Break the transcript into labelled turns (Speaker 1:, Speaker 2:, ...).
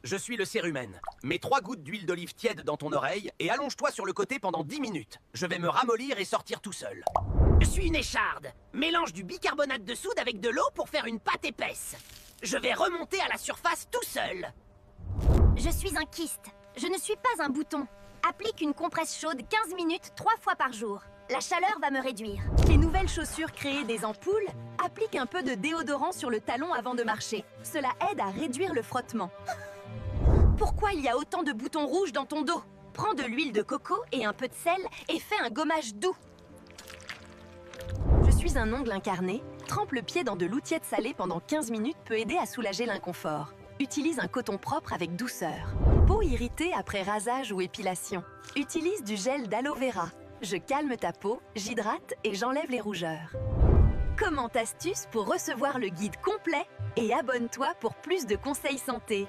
Speaker 1: Je suis le cérumen. Mets 3 gouttes d'huile d'olive tiède dans ton oreille et allonge-toi sur le côté pendant 10 minutes. Je vais me ramollir et sortir tout seul.
Speaker 2: Je suis une écharde. Mélange du bicarbonate de soude avec de l'eau pour faire une pâte épaisse. Je vais remonter à la surface tout seul.
Speaker 3: Je suis un kyste. Je ne suis pas un bouton. Applique une compresse chaude 15 minutes 3 fois par jour. La chaleur va me réduire.
Speaker 4: Les nouvelles chaussures créées des ampoules appliquent un peu de déodorant sur le talon avant de marcher. Cela aide à réduire le frottement. Pourquoi il y a autant de boutons rouges dans ton dos? Prends de l'huile de coco et un peu de sel et fais un gommage doux. Je suis un ongle incarné. Trempe le pied dans de l'eau tiède salée pendant 15 minutes peut aider à soulager l'inconfort. Utilise un coton propre avec douceur. Peau irritée après rasage ou épilation. Utilise du gel d'aloe vera. Je calme ta peau, j'hydrate et j'enlève les rougeurs. Commente astuce pour recevoir le guide complet et abonne-toi pour plus de conseils santé.